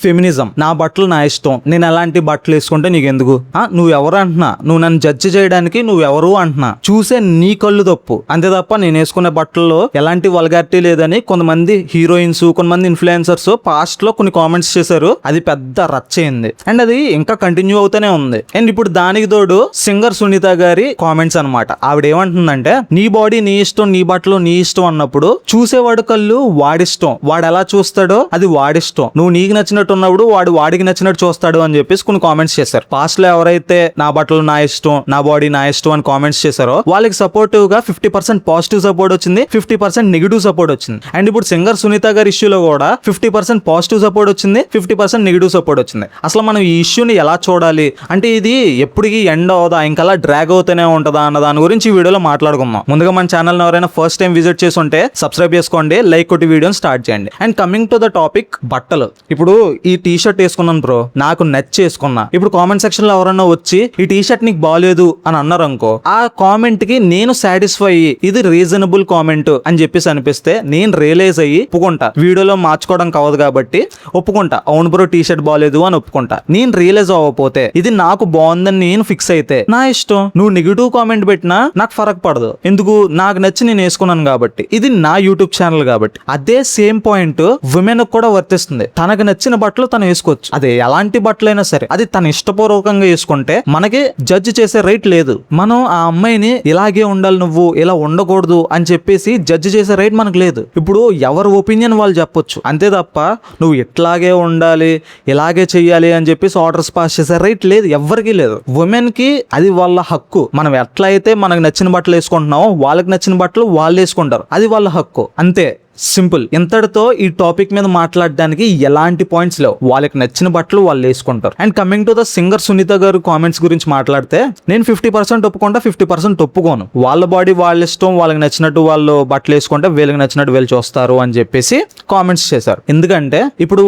Feminism, నా బట్టలు నా ఇష్టం, నేను ఎలాంటి బట్టలు వేసుకుంటే నీకు ఎందుకు, నువ్వు ఎవరు అంటున్నా, నువ్వు నన్ను జడ్జి చేయడానికి నువ్వు ఎవరు అంటున్నా, చూసే నీ కళ్ళు తప్పు అంతే తప్ప నేను వేసుకునే బట్టల్లో ఎలాంటి వల్గారిటీ లేదని కొంతమంది హీరోయిన్స్, కొంతమంది ఇన్ఫ్లుయెన్సర్స్ పాస్ట్ లో కొన్ని కామెంట్స్ చేశారు. అది పెద్ద రచ్చయింది అండ్ అది ఇంకా కంటిన్యూ అవుతూనే ఉంది. అండ్ ఇప్పుడు దానికి తోడు సింగర్ సునీత గారి కామెంట్స్ అనమాట. ఆవిడ ఏమంటుందంటే, నీ బాడీ నీ ఇష్టం, నీ బట్టలు నీ ఇష్టం అన్నప్పుడు చూసేవాడు కళ్ళు వాడిష్టం, వాడు ఎలా చూస్తాడో అది వాడిష్టం, నువ్వు నీకు నచ్చినట్టు ఉన్నప్పుడు వాడు వాడికి నచ్చినట్టు చూస్తాడు అని చెప్పేసి కొన్ని కామెంట్స్ చేశారు. పాస్ట్ లో ఎవరైతే నా బట్టలు నా ఇష్టం, నా బాడీ నా ఇష్టం అని కామెంట్స్ చేశారో వాళ్ళకి సపోర్టివ్ గా 50% పాజిటివ్ సపోర్ట్ వచ్చింది, 50% నెగిటివ్ సపోర్ట్ వచ్చింది. అండ్ ఇప్పుడు సింగర్ సునీత గారి ఇష్యూలో కూడా 50% పాజిటివ్ సపోర్ట్ వచ్చింది, 50% నెగిటివ్ సపోర్ట్ వచ్చింది. అసలు మనం ఈ ఇష్యూని ఎలా చూడాలి అంటే, ఇది ఎప్పటికీ ఎండ్ అవుదా, ఇంకా డ్రాగ్ అవుతూనే ఉంటుందా అన్న దాని గురించి ఈ వీడియోలో మాట్లాడుకుందాం. ముందుగా మన ఛానల్ ఎవరైనా ఫస్ట్ టైం విజిట్ చేసి ఉంటే సబ్స్క్రైబ్ చేసుకోండి, లైక్ కొట్టి వీడియోని స్టార్ట్ చేయండి. And coming to the topic, బట్టలు. ఇప్పుడు ఈ టీ షర్ట్ వేసుకున్నాను బ్రో, నాకు నచ్చి వేసుకున్నా. ఇప్పుడు కామెంట్ సెక్షన్ లో ఎవరన్నా వచ్చి ఈ టీ షర్ట్ నీకు బాగాలేదు అని అన్నారు అనుకో, ఆ కామెంట్ కి నేను సాటిస్ఫై అయ్యి ఇది రీజనబుల్ కామెంట్ అని చెప్పేసి అనిపిస్తే నేను రియలైజ్ అయ్యి ఒప్పుకుంటా. వీడియోలో మార్చుకోవడం కావదు కాబట్టి ఒప్పుకుంటా, అవును బ్రో టీ షర్ట్ బాగాలేదు అని ఒప్పుకుంటా. నేను రియలైజ్ అవ్వకపోతే ఇది నాకు బాగుందని నేను ఫిక్స్ అయితే నా ఇష్టం. నువ్వు నెగిటివ్ కామెంట్ పెట్టినా నాకు ఫరక్ పడదు, ఎందుకు, నాకు నచ్చి నేను వేసుకున్నాను కాబట్టి, ఇది నా యూట్యూబ్ ఛానల్ కాబట్టి. అదే సేమ్ పాయింట్ ఉమెన్ కూడా వర్తిస్తుంది. తనకు నచ్చిన బట్టలు తను వేసుకోవచ్చు, అదే ఎలాంటి బట్టలైనా సరే, అది తన ఇష్టపూర్వకంగా వేసుకుంటే మనకి జడ్జి చేసే రైట్ లేదు. మనం ఆ అమ్మాయిని ఇలాగే ఉండాలి, నువ్వు ఇలా ఉండకూడదు అని చెప్పేసి జడ్జి చేసే రైట్ మనకు లేదు. ఇప్పుడు ఎవరి ఒపీనియన్ వాళ్ళు చెప్పొచ్చు అంతే తప్ప నువ్వు ఇట్లాగే ఉండాలి, ఇలాగే చెయ్యాలి అని చెప్పేసి ఆర్డర్స్ పాస్ చేసే రైట్ లేదు, ఎవ్వరికీ లేదు. ఉమెన్ కి అది వాళ్ళ హక్కు. మనం ఎట్లా అయితే మనకు నచ్చిన బట్టలు వేసుకుంటున్నామో వాళ్ళకి నచ్చిన బట్టలు వాళ్ళు వేసుకుంటారు, అది వాళ్ళ హక్కు, అంతే సింపుల్. ఇంతటితో ఈ టాపిక్ మీద మాట్లాడడానికి ఎలాంటి పాయింట్స్ లేవు, వాళ్ళకి నచ్చిన బట్టలు వాళ్ళు వేసుకుంటారు. And coming to the singer Sunitha గారు కామెంట్స్ గురించి మాట్లాడితే, నేను 50% ఒప్పుకుంటా, 50% ఒప్పుకోను. వాళ్ళ బాడీ వాళ్ళ ఇష్టం, వాళ్ళకి నచ్చినట్టు వాళ్ళు బట్టలు వేసుకుంటే వీళ్ళకి నచ్చినట్టు వీళ్ళు చూస్తారు అని చెప్పేసి కామెంట్స్ చేశారు. ఎందుకంటే ఇప్పుడు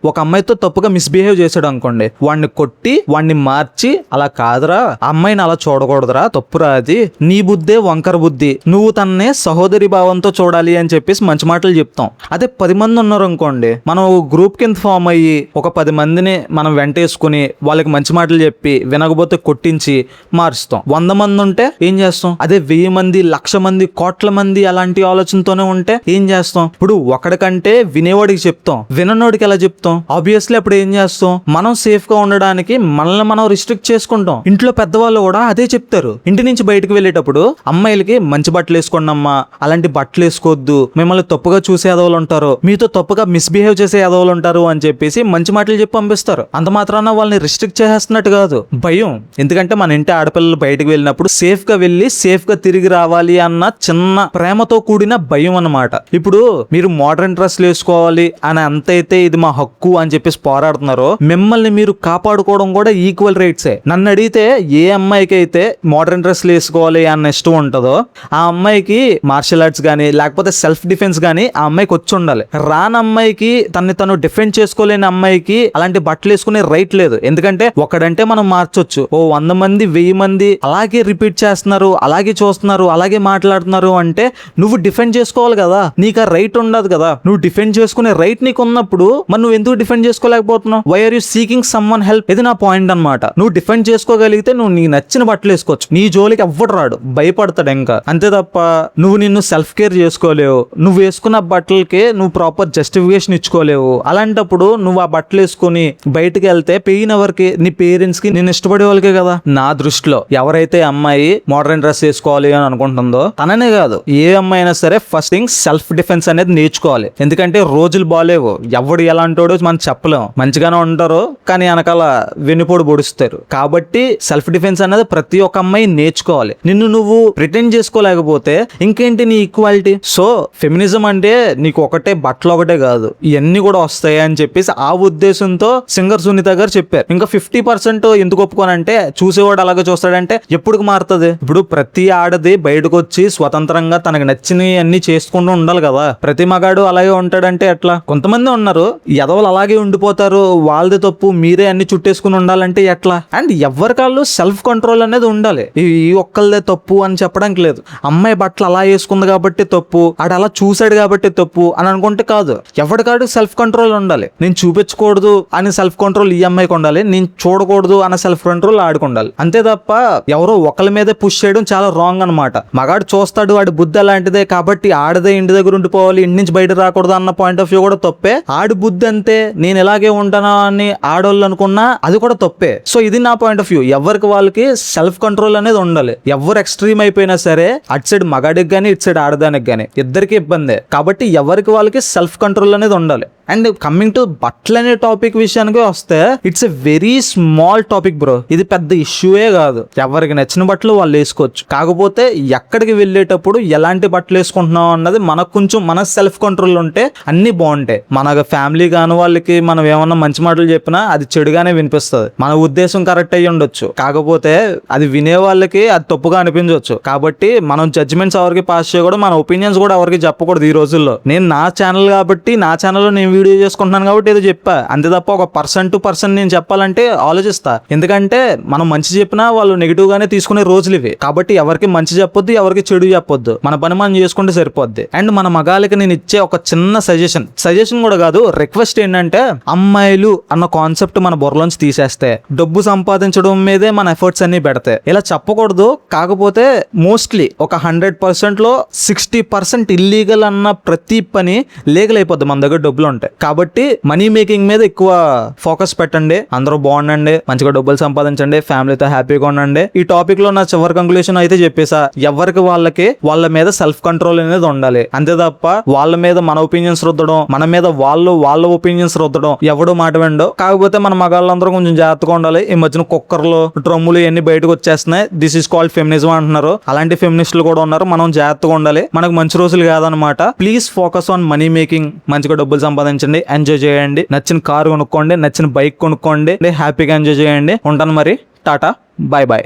ఒక అమ్మాయితో తప్పుగా మిస్బిహేవ్ చేశాడు అనుకోండి, వాడిని కొట్టి వాడిని మార్చి, అలా కాదురా, అమ్మాయిని అలా చూడకూడదురా, తప్పురా, అది నీ బుద్ధే వంకర బుద్ధి, నువ్వు తన్నే సహోదరి భావంతో చూడాలి అని చెప్పేసి మంచి మాటలు చెప్తాం. అదే 10 మంది ఉన్నారు అనుకోండి, మనం గ్రూప్ కింద ఫామ్ అయ్యి ఒక 10 మందిని మనం వెంటేసుకుని వాళ్ళకి మంచి మాటలు చెప్పి వినకపోతే కొట్టించి మారుస్తాం. 100 మంది ఉంటే ఏం చేస్తాం, అదే 1000 మంది, 1,00,000 మంది, కోట్ల మంది అలాంటి ఆలోచనతోనే ఉంటే ఏం చేస్తాం. ఇప్పుడు ఒకడికంటే వినేవాడికి చెప్తాం, విననోడికి ఎలా చెప్తాం. ఆబ్వియస్లీ అప్పుడు ఏం చేస్తాం, మనం సేఫ్ గా ఉండడానికి మనల్ని మనం రిస్ట్రిక్ట్ చేసుకుంటాం. ఇంట్లో పెద్దవాళ్ళు కూడా అదే చెప్తారు. ఇంటి నుంచి బయటకు వెళ్ళేటప్పుడు అమ్మాయిలకి మంచి బట్టలు వేసుకోండి అమ్మా, అలాంటి బట్టలు వేసుకోవద్దు, మిమ్మల్ని తప్పుగా చూసే ఎదవలు ఉంటారు, మీతో తప్పుగా మిస్బిహేవ్ చేసే ఎదవలు ఉంటారు అని చెప్పేసి మంచి మాటలు చెప్పి పంపిస్తారు. అంత మాత్రాన వాళ్ళని రిస్ట్రిక్ట్ చేసేస్తున్నట్టు కాదు, భయం. ఎందుకంటే మన ఇంటి ఆడపిల్లలు బయటకు వెళ్ళినప్పుడు సేఫ్ గా వెళ్ళి సేఫ్ గా తిరిగి రావాలి అన్న చిన్న ప్రేమతో కూడిన భయం అన్నమాట. ఇప్పుడు మీరు మోడర్న్ డ్రెస్లు వేసుకోవాలి అని అంతైతే ఇది మా హక్కు అని చెప్పేసి పోరాడుతున్నారో, మిమ్మల్ని మీరు కాపాడుకోవడం కూడా ఈక్వల్ రైట్సే. నన్ను అడిగితే ఏ అమ్మాయికి అయితే మోడర్న్ డ్రెస్లు వేసుకోవాలి అన్న ఇష్టం ఉంటుందో ఆ అమ్మాయికి మార్షల్ ఆర్ట్స్ గానీ లేకపోతే సెల్ఫ్ డిఫెన్స్ గానీ ఆ అమ్మాయికి వచ్చి ఉండాలి. రాని అమ్మాయికి, తను డిఫెండ్ చేసుకోలేని అమ్మాయికి అలాంటి బట్టలు వేసుకునే రైట్ లేదు. ఎందుకంటే ఒకడంటే మనం మార్చొచ్చు, 100 మంది 1000 మంది అలాగే రిపీట్ చేస్తున్నారు, అలాగే చూస్తున్నారు, అలాగే మాట్లాడుతున్నారు అంటే నువ్వు డిఫెండ్ చేసుకోవాలి కదా, నీకు ఆ రైట్ ఉండదు కదా. నువ్వు డిఫెండ్ చేసుకునే రైట్ నీకు ఉన్నప్పుడు మరి నువ్వు ఎందుకు డిఫెండ్ చేసుకోలేకపోతున్నావు? Why are you seeking someone help? ఇది నా పాయింట్ అన్నమాట. నువ్వు డిఫెండ్ చేసుకోగలిగితే నువ్వు నీకు నచ్చిన బట్టలు వేసుకోవచ్చు, నీ జోలికి ఎవ్వడు రాడు, భయపడతాడు ఇంకా, అంతే తప్ప నువ్వు నిన్ను సెల్ఫ్ కేర్ చేసుకోలేవు, నువ్వు వేసుకున్న బట్టలకే నువ్వు ప్రాపర్ జస్టిఫికేషన్ ఇచ్చుకోలేవు. అలాంటప్పుడు నువ్వు ఆ బట్టలు వేసుకుని బయటకు వెళ్తే పెయిన్ ఎవరికి? నీ పేరెంట్స్ కి, నేను ఇష్టపడే వాళ్ళకే కదా. నా దృష్టిలో ఎవరైతే అమ్మాయి మోడర్న్ డ్రెస్ వేసుకోవాలి అని అనుకుంటుందో తననే కాదు, ఏ అమ్మాయి అయినా సరే ఫస్ట్ థింగ్ సెల్ఫ్ డిఫెన్స్ అనేది నేర్చుకోవాలి. ఎందుకంటే రోజులు బాలేవు, ఎవడు ఎలాంటోడో మనం చెప్పలేం. మంచిగానే ఉంటారు కానీ వెనకాల వెన్నుపోడు పొడుస్తారు. కాబట్టి సెల్ఫ్ డిఫెన్స్ అనేది ప్రతి ఒక్క అమ్మాయి నేర్చుకోవాలి. నిన్ను నువ్వు ప్రిటెండ్ చేసుకోలేకపోతే ఇంకేంటి నీ ఈక్వాలిటీ? సో ఫెమినిజం అంటే నీకు ఒకటే బట్టలు ఒకటే కాదు, ఇవన్నీ కూడా వస్తాయి అని చెప్పేసి ఆ ఉద్దేశంతో సింగర్ సునీత గారు చెప్పారు. ఇంకా 50% ఎందుకు ఒప్పుకోనంటే, చూసేవాడు అలాగే చూస్తాడంటే ఎప్పుడు మారుతుంది? ఇప్పుడు ప్రతి ఆడది బయటకు వచ్చి స్వతంత్రంగా తనకు నచ్చినవి అన్ని చేసుకుంటూ ఉండాలి కదా. ప్రతి మగాడు అలాగే ఉంటాడంటే ఎట్లా? కొంతమంది ఉన్నారు ఎదవలు వాళ్ళు అలాగే ఉండిపోతారు, వాళ్ళది తప్పు మీరే అన్ని చుట్టేసుకుని ఉండాలంటే ఎట్లా? అండ్ ఎవరికాళ్ళు సెల్ఫ్ కంట్రోల్ అనేది ఉండాలి. ఈ ఒక్కళ్ళదే తప్పు అని చెప్పడానికి లేదు. అమ్మాయి బట్టలు అలా వేసుకుంది కాబట్టి తప్పు, ఆడు అలా చూసాడు కాబట్టి తప్పు అని అనుకుంటే కాదు. ఎవరికాడు సెల్ఫ్ కంట్రోల్ ఉండాలి. నేను చూపించకూడదు అని సెల్ఫ్ కంట్రోల్ ఈ అమ్మాయికి ఉండాలి, నేను చూడకూడదు అన్న సెల్ఫ్ కంట్రోల్ ఆడుకుండాలి. అంతే తప్ప ఎవరో ఒకళ్ళ మీదే పుష్ చేయడం చాలా రాంగ్ అనమాట. మగాడు చూస్తాడు, వాడి బుద్ధి అలాంటిదే కాబట్టి ఆడదే ఇంటి దగ్గర ఉండిపోవాలి, ఇంటి నుంచి బయట రాకూడదు అన్న పాయింట్ ఆఫ్ వ్యూ కూడా తప్పే. ఆడి బుద్ధి అంతే, నేను ఇలాగే ఉంటానా అని ఆడోళ్ళు అనుకున్నా అది కూడా తప్పే. సో ఇది నా పాయింట్ ఆఫ్ వ్యూ. ఎవరికి వాళ్ళకి సెల్ఫ్ కంట్రోల్ అనేది ఉండాలి. ఎవరు ఎక్స్ట్రీమ్ అయిపోయినా సరే, అటు సైడ్ మగాడికి కానీ ఇటు సైడ్ ఆడదానికి కానీ ఇద్దరికి ఇబ్బందే. కాబట్టి ఎవరికి వాళ్ళకి సెల్ఫ్ కంట్రోల్ అనేది ఉండాలి. అండ్ కమింగ్ టు బట్టలు అనే టాపిక్ విషయానికి వస్తే, it's a very small topic bro. ఇది పెద్ద ఇష్యూయే కాదు. ఎవరికి నచ్చిన బట్టలు వాళ్ళు వేసుకోవచ్చు. కాకపోతే ఎక్కడికి వెళ్ళేటప్పుడు ఎలాంటి బట్టలు వేసుకుంటున్నాం అన్నది మనకు కొంచెం మన సెల్ఫ్ కంట్రోల్ ఉంటే అన్ని బాగుంటాయి. మన ఫ్యామిలీ కాని వాళ్ళకి మనం ఏమన్నా మంచి మాటలు చెప్పినా అది చెడుగానే వినిపిస్తుంది. మన ఉద్దేశం కరెక్ట్ అయ్యి ఉండొచ్చు, కాకపోతే అది వినే వాళ్ళకి అది తప్పుగా అనిపించవచ్చు. కాబట్టి మనం జడ్జిమెంట్స్ ఎవరికి పాస్ చేయకూడదు, మన ఒపీనియన్స్ కూడా ఎవరికి చెప్పకూడదు ఈ రోజుల్లో. నేను నా ఛానల్ కాబట్టి నా ఛానల్లో నేను వీడియో చేసుకుంటున్నాను కాబట్టి ఏదో చెప్పా అంతే తప్ప ఒక పర్సన్ టు పర్సన్ నేను చెప్పాలంటే ఆలోచిస్తా. ఎందుకంటే మనం మంచి చెప్పినా వాళ్ళు నెగిటివ్ గానే తీసుకునే రోజులు ఇవి. కాబట్టి ఎవరికి మంచి చెప్పొద్దు, ఎవరికి చెడు చెప్పొద్దు. మన పని మనం చేసుకుంటే సరిపోద్ది. అండ్ మన మగాళ్ళకి నేను ఇచ్చే ఒక చిన్న సజెషన్ కూడా కాదు, రిక్వెస్ట్ ఏంటంటే, అమ్మాయిలు అన్న కాన్సెప్ట్ మన బుర్రలోంచి తీసేస్తే డబ్బు సంపాదించడం మీదే మన ఎఫర్ట్స్ అన్ని పెడితే ఇలా చెప్పకూడదు. కాకపోతే మోస్ట్లీ ఒక 100% లో 60% ఇల్లీగల్ అన్న ప్రతి పని లీగల్ అయిపోద్ది మన దగ్గర డబ్బులు ఉంటాయి. కాబట్టి మనీ మేకింగ్ మీద ఎక్కువ ఫోకస్ పెట్టండి. అందరూ బాగుండండి, మంచిగా డబ్బులు సంపాదించండి, ఫ్యామిలీతో హ్యాపీగా ఉండండి. ఈ టాపిక్ లో నా చివరి కంక్లూషన్ అయితే చెప్పేసా. ఎవరికి వాళ్ళకి వాళ్ళ మీద సెల్ఫ్ కంట్రోల్ అనేది ఉండాలి. అంతే తప్ప వాళ్ళ మీద మన ఒపీనియన్స్ రుద్దడం, మన మీద వాళ్ళ ఒపీనియన్స్ రుద్దడం ఎవడు మాట విండో. కాకపోతే మన మగాళ్ళందరూ కొంచెం జాగ్రత్తగా ఉండాలి. ఈ మధ్యన కుక్కర్లు, డ్రమ్ములు ఇవన్నీ బయటకు వచ్చేస్తున్నాయి. దిస్ ఈస్ కాల్డ్ ఫెమినిజం అంటున్నారు. అలాంటి ఫెమినిస్టులు కూడా ఉన్నారు. మనం జాగ్రత్తగా ఉండాలి. మనకు మంచి రోజులు కాదనమాట. Please focus on money making. మంచిగా డబ్బులు సంపాదించండి, ఎంజాయ్ చేయండి. నచ్చిన కారు కొనుక్కోండి, నచ్చిన బైక్ కొనుక్కోండి, హ్యాపీగా ఎంజాయ్ చేయండి. ఉంటాను మరి, టాటా, బాయ్ బాయ్.